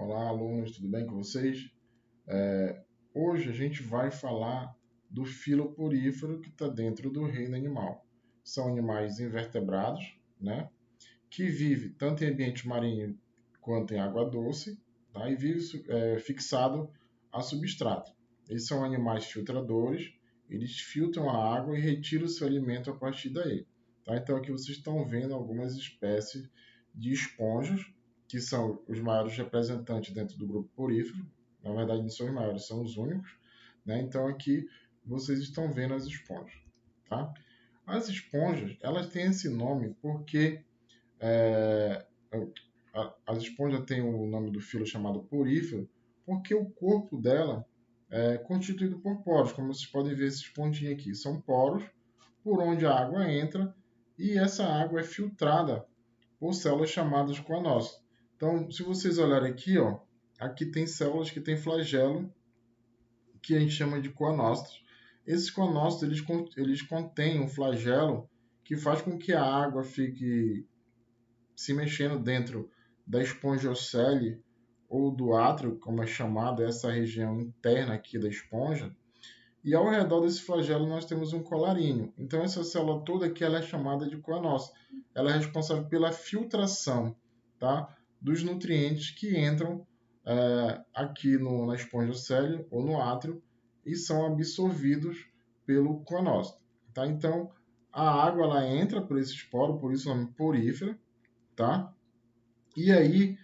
Olá, alunos, tudo bem com vocês? Hoje a gente vai falar do filoporífero que está dentro do reino animal. São animais invertebrados, né? Que vivem tanto em ambiente marinho quanto em água doce, tá? E vive fixado a substrato. Eles são animais filtradores, eles filtram a água e retiram o seu alimento a partir daí. Tá? Então aqui vocês estão vendo algumas espécies de esponjas, que são os maiores representantes dentro do grupo porífero. Na verdade, não são os maiores, são os únicos. Né? Então aqui vocês estão vendo as esponjas. Tá? As esponjas, elas têm esse nome porque é, as esponjas têm o nome do filo chamado porífero, porque o corpo dela é constituído por poros, como vocês podem ver esses pontinhos aqui. São poros por onde a água entra e essa água é filtrada por células chamadas coanócitos. Então, se vocês olharem aqui, ó, aqui tem células que têm flagelo, que a gente chama de coanócitos. Esses coanócitos eles contêm um flagelo que faz com que a água fique se mexendo dentro da espongiocele ou do átrio, como é chamada essa região interna aqui da esponja, e ao redor desse flagelo nós temos um colarinho. Então essa célula toda aqui ela é chamada de coanócito. Ela é responsável pela filtração, tá, dos nutrientes que entram aqui na espongiocele ou no átrio e são absorvidos pelo coanócito. Tá? Então a água ela entra por esses poros, por isso o nome porífera, tá? E aí,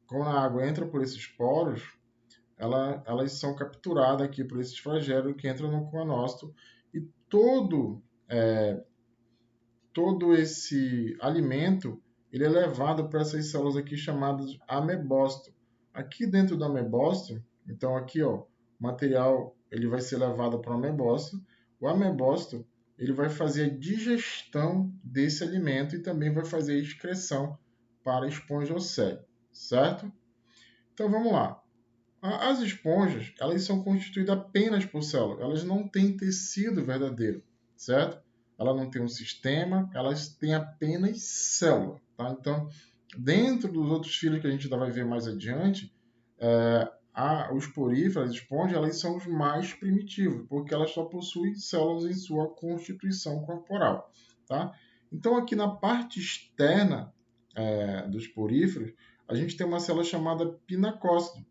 quando a água entra por esses poros, elas são capturadas aqui por esses flagelos que entram no coanócito e todo esse alimento ele é levado para essas células aqui chamadas amebócito. Aqui dentro do amebócito, então aqui ó, o material ele vai ser levado para o amebócito. O amebócito ele vai fazer a digestão desse alimento e também vai fazer a excreção para a espongiocele, certo? Então vamos lá. As esponjas, elas são constituídas apenas por células, elas não têm tecido verdadeiro, certo? Ela não tem um sistema, elas têm apenas célula, tá? Então, dentro dos outros filos que a gente ainda vai ver mais adiante, os poríferos, as esponjas, elas são os mais primitivos, porque elas só possuem células em sua constituição corporal, tá? Então, aqui na parte externa dos poríferos, a gente tem uma célula chamada pinacócito,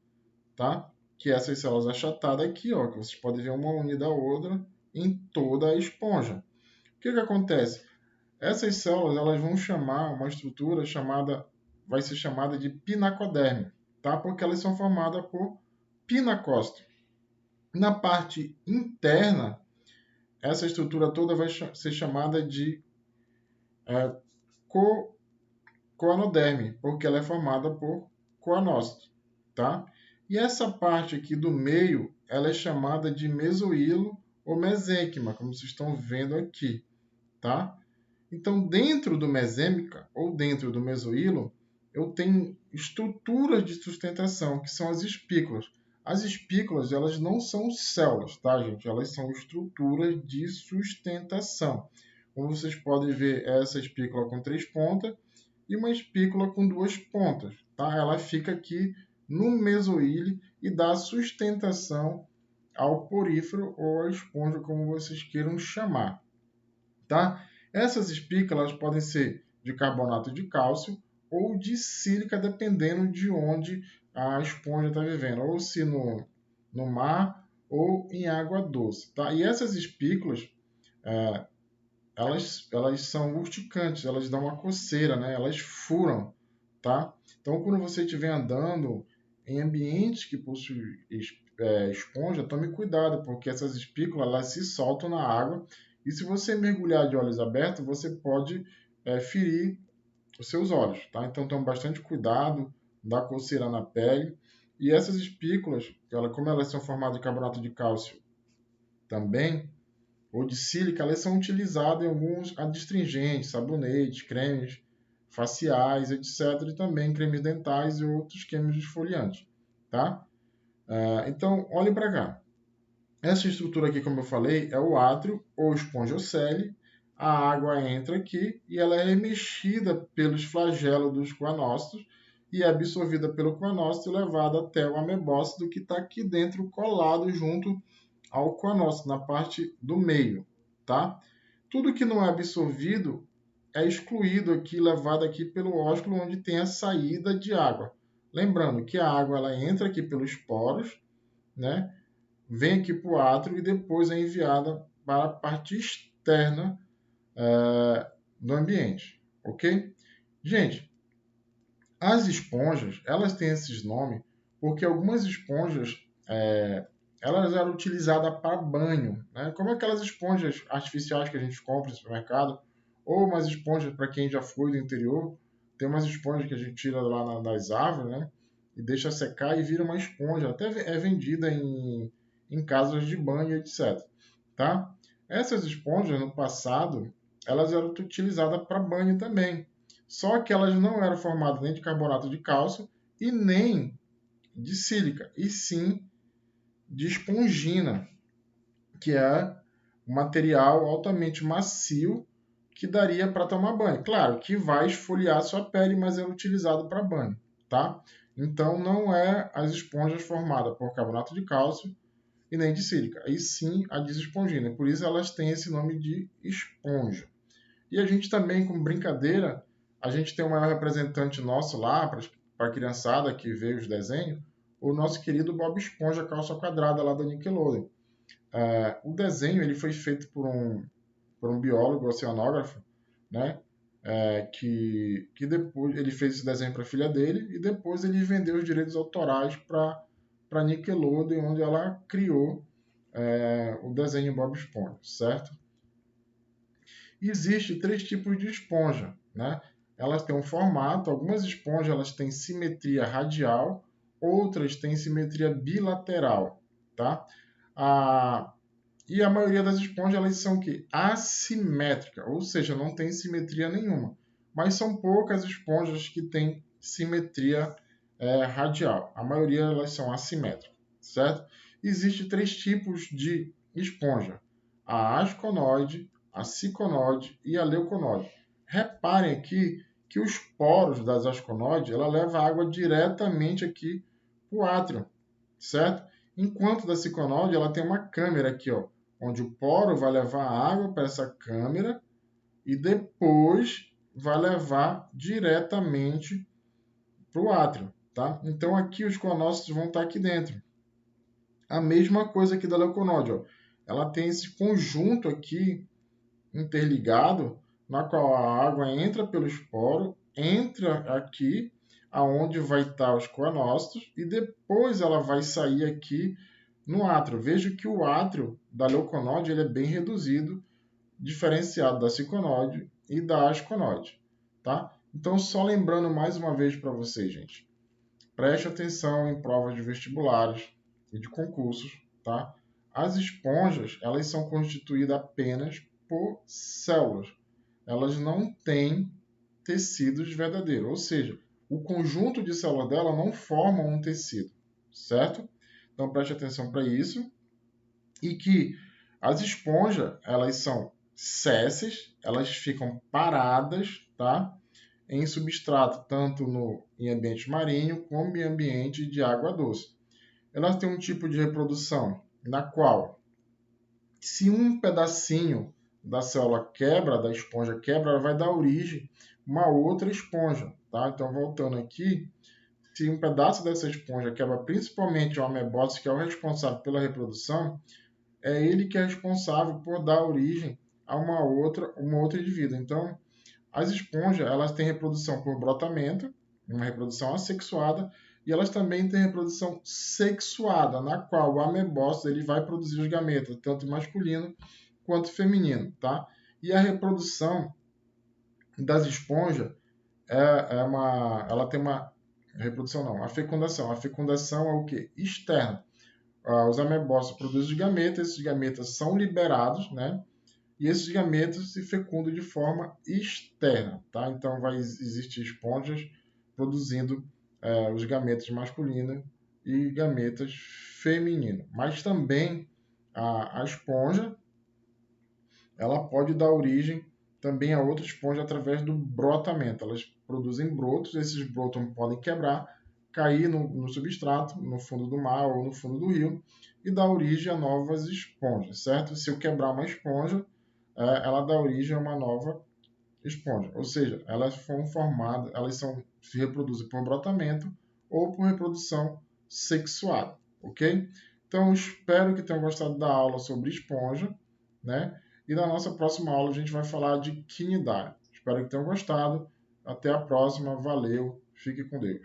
tá? Que é essas células achatadas aqui, ó, que vocês podem ver uma unida à outra em toda a esponja. O que acontece? Essas células elas vão chamar uma estrutura vai ser chamada de pinacoderme, tá? Porque elas são formadas por pinacócito. Na parte interna, essa estrutura toda vai ser chamada de coanoderme, porque ela é formada por coanócito, tá? E essa parte aqui do meio, ela é chamada de mesoílo ou mesênquima, como vocês estão vendo aqui, tá? Então, dentro do mesênquica ou dentro do mesoílo, eu tenho estruturas de sustentação, que são as espículas. As espículas, elas não são células, tá, gente? Elas são estruturas de sustentação. Como vocês podem ver, essa espícula com 3 pontas e uma espícula com 2 pontas, tá? Ela fica aqui no mesoílio e dá sustentação ao porífero ou à esponja, como vocês queiram chamar, tá? Essas espículas podem ser de carbonato de cálcio ou de sílica, dependendo de onde a esponja está vivendo, ou se no mar ou em água doce, tá? E essas espículas, elas são urticantes, elas dão uma coceira, né? Elas furam, tá? Então, quando você estiver andando em ambientes que possuem esponja, tome cuidado, porque essas espículas elas se soltam na água e se você mergulhar de olhos abertos, você pode ferir os seus olhos, tá? Então, tome bastante cuidado, dá coceira na pele. E essas espículas, como elas são formadas de carbonato de cálcio também, ou de sílica, elas são utilizadas em alguns adstringentes, sabonetes, cremes faciais, etc. E também cremes dentais e outros cremes esfoliantes, tá? Então, olhem para cá. Essa estrutura aqui, como eu falei, é o átrio ou espongiocele. A água entra aqui e ela é remexida pelos flagelos dos coanócitos e é absorvida pelo coanócito e levada até o amebócito que está aqui dentro, colado junto ao coanócito, na parte do meio, tá? Tudo que não é absorvido é excluído aqui, levado aqui pelo ósculo, onde tem a saída de água. Lembrando que a água ela entra aqui pelos poros, né? Vem aqui para o átrio e depois é enviada para a parte externa do ambiente, ok? Gente, as esponjas, elas têm esses nomes porque algumas esponjas, elas eram utilizadas para banho, né? Como aquelas esponjas artificiais que a gente compra no supermercado, ou umas esponjas para quem já foi do interior, tem umas esponjas que a gente tira lá das árvores, né? E deixa secar e vira uma esponja, até é vendida em casas de banho, etc. Tá? Essas esponjas, no passado, elas eram utilizadas para banho também. Só que elas não eram formadas nem de carbonato de cálcio e nem de sílica, e sim de espongina, que é um material altamente macio que daria para tomar banho. Claro que vai esfoliar sua pele, mas é utilizado para banho, tá? Então não é as esponjas formadas por carbonato de cálcio e nem de sílica, e sim a desespongina. Por isso elas têm esse nome de esponja. E a gente também, como brincadeira, a gente tem o maior representante nosso lá, para a criançada que vê os desenhos, o nosso querido Bob Esponja, calça quadrada lá da Nickelodeon. O desenho ele foi feito por um biólogo, oceanógrafo, né? Que depois ele fez esse desenho para a filha dele e depois ele vendeu os direitos autorais para a Nickelodeon, onde ela criou o desenho Bob Esponja, certo? Existem três tipos de esponja, né? Elas têm um formato, algumas esponjas elas têm simetria radial, outras têm simetria bilateral, tá? A, e a maioria das esponjas elas são o quê? Assimétricas, ou seja, não tem simetria nenhuma. Mas são poucas esponjas que têm simetria radial. A maioria elas são assimétricas, certo? Existem três tipos de esponja: a asconoide, a ciconoide e a leuconoide. Reparem aqui que os poros das asconoides ela leva água diretamente aqui para o átrio, certo? Enquanto da ciconoide ela tem uma câmera aqui, ó, onde o poro vai levar a água para essa câmera e depois vai levar diretamente para o átrio, tá? Então aqui os conócitos vão estar aqui dentro. A mesma coisa aqui da leuconoide, ó. Ela tem esse conjunto aqui interligado, na qual a água entra pelos poros, entra aqui, aonde vai estar os coanócitos, e depois ela vai sair aqui no átrio. Veja que o átrio da leuconoide ele é bem reduzido, diferenciado da ciconoide e da asconoide, tá? Então, só lembrando mais uma vez para vocês, gente, preste atenção em provas de vestibulares e de concursos, tá? As esponjas, elas são constituídas apenas por células. Elas não têm tecidos verdadeiros, ou seja, o conjunto de células dela não forma um tecido, certo? Então preste atenção para isso. E que as esponjas, elas são sésseis, elas ficam paradas, tá? Em substrato, tanto em ambiente marinho como em ambiente de água doce. Elas têm um tipo de reprodução na qual, se um pedacinho da célula quebra, da esponja quebra, ela vai dar origem a uma outra esponja, tá? Então, voltando aqui, se um pedaço dessa esponja quebra principalmente o amebócito, que é o responsável pela reprodução, é ele que é responsável por dar origem a uma outra indivíduo. Então, as esponjas, elas têm reprodução por brotamento, uma reprodução assexuada, e elas também têm reprodução sexuada, na qual o amebócito ele vai produzir os gametas, tanto masculino quanto feminino, tá? E a reprodução das esponjas ela tem uma reprodução não, a fecundação. A fecundação é o que? Externa. Os amebócitos produzem os gametas, esses gametas são liberados, né? E esses gametas se fecundam de forma externa, tá? Então vai existir esponjas produzindo os gametas masculinos e gametas femininos. Mas também a esponja ela pode dar origem também a outra esponja através do brotamento. Elas produzem brotos, esses brotos podem quebrar, cair no substrato, no fundo do mar ou no fundo do rio, e dar origem a novas esponjas, certo? Se eu quebrar uma esponja, ela dá origem a uma nova esponja. Ou seja, elas foram formadas, se reproduzem por brotamento ou por reprodução sexuada, ok? Então, espero que tenham gostado da aula sobre esponja, né? E na nossa próxima aula a gente vai falar de quinidário. Espero que tenham gostado. Até a próxima. Valeu. Fique com Deus.